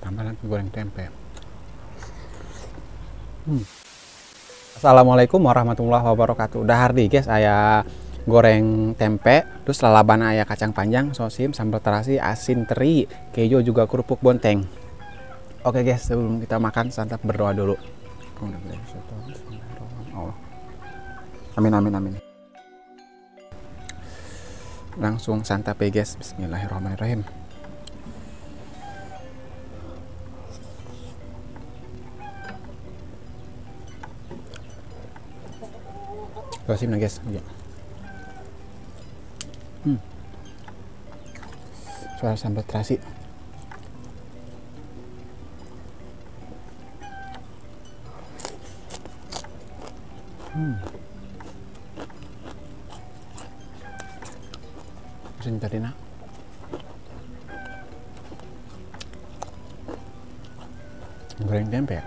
Tambah lagi goreng tempe. Assalamualaikum warahmatullahi wabarakatuh. Dahar di guys, aya goreng tempe, terus lalaban aya kacang panjang, sosim, sambal terasi, asin teri, keju juga kerupuk bonteng. Oke guys, sebelum kita makan santap berdoa dulu. Amin amin amin. Langsung santap ya guys. Bismillahirrahmanirrahim. Sosim na guys. Ya. Suara sambal terasi. Mesin tadi nak. Goreng tempe.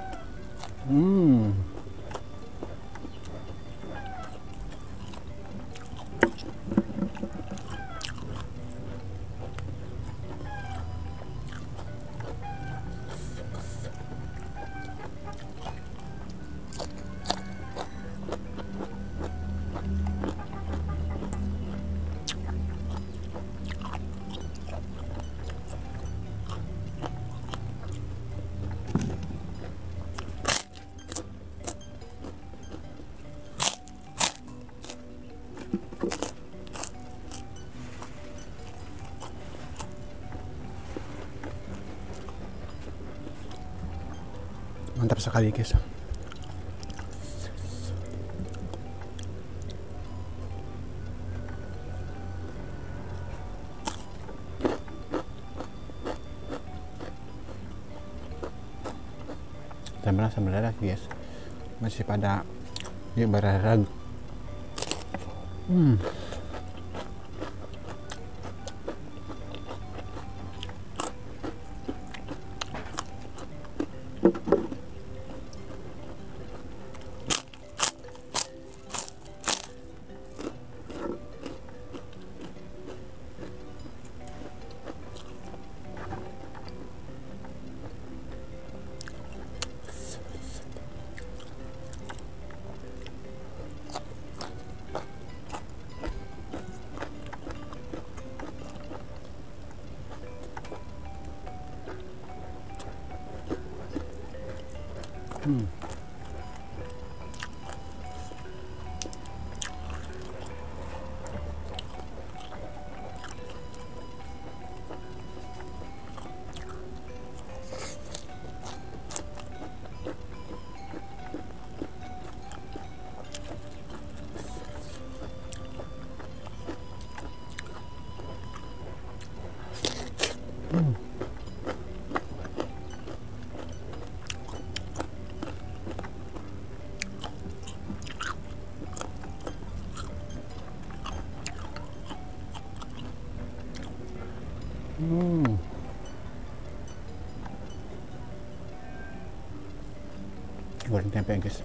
Mantap sekali guys. Tambah sambal lagi guys. Masih pada berarag. Goreng tempe guys.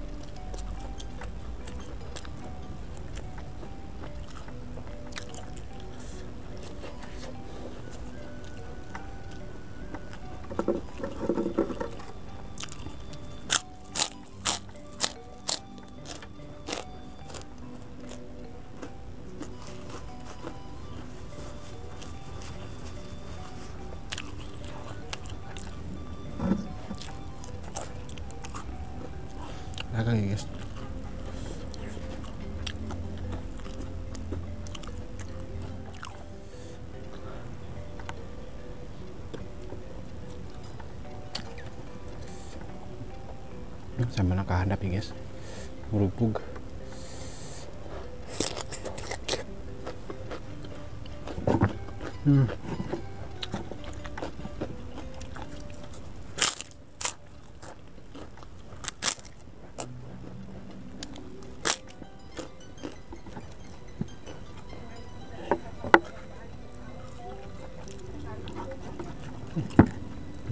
Lagi guys. Sambal nakahandap ya guys. Murupug.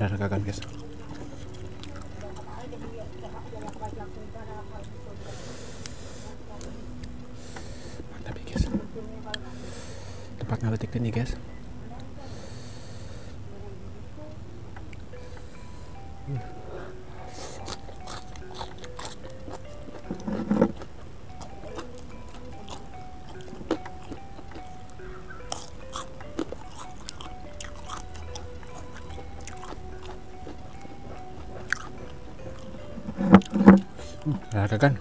Udah rekakan guys. Mantap ya guys. Tempat ngaletik ini guys. Oke kan.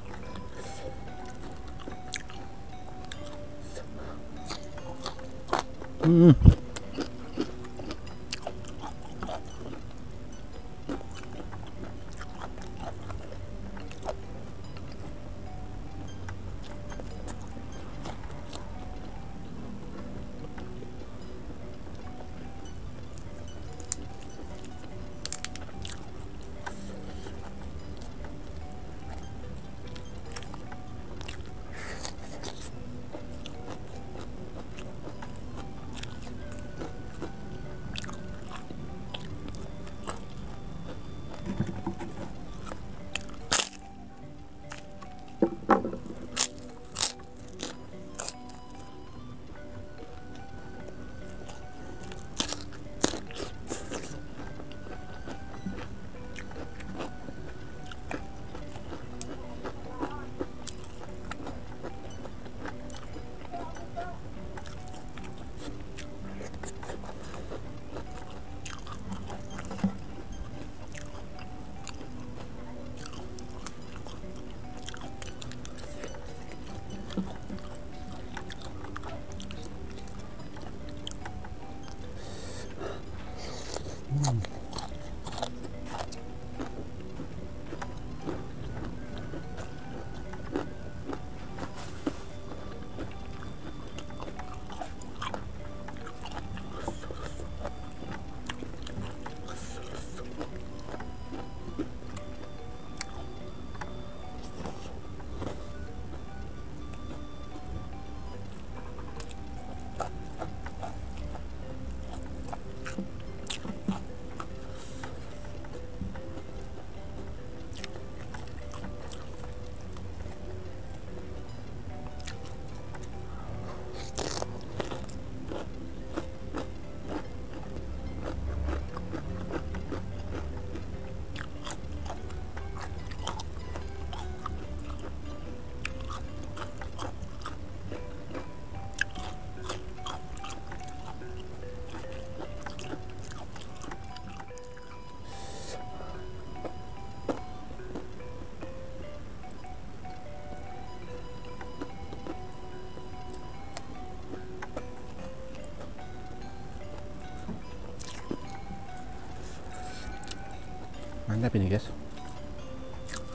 Mantap ini guys,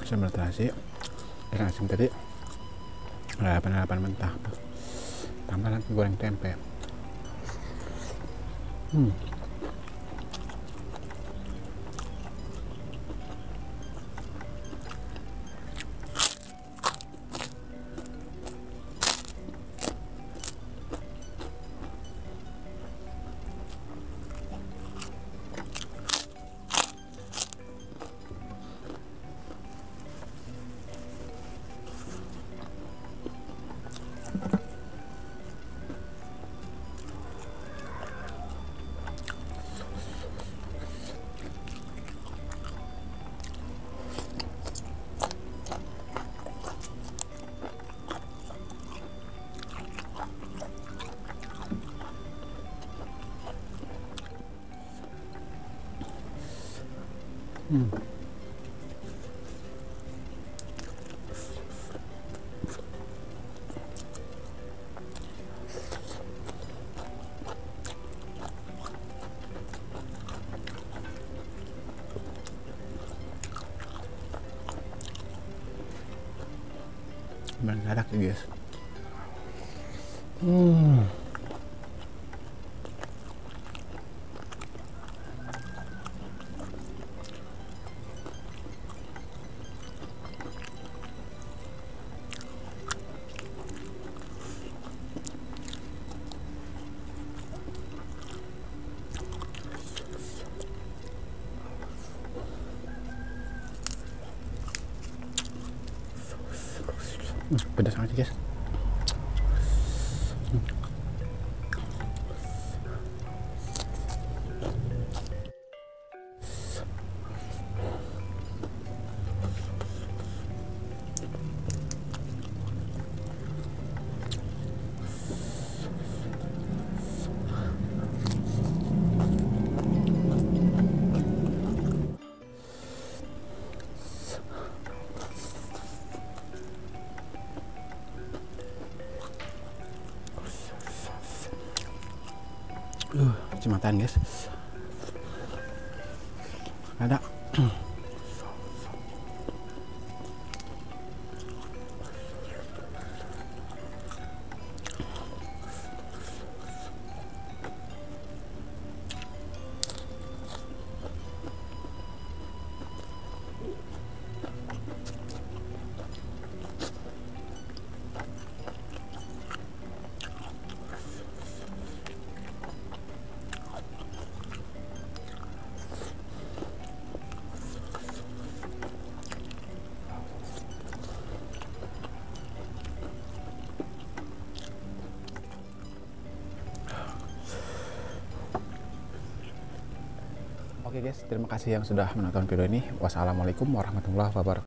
sambal terasi ikan asin tadi lalapan mentah, tambah lagi goreng tempe. Mendadak ya guys. Pedas banget guys. Cimatan guys. Ada. Oke guys, terima kasih yang sudah menonton video ini. Wassalamualaikum warahmatullahi wabarakatuh.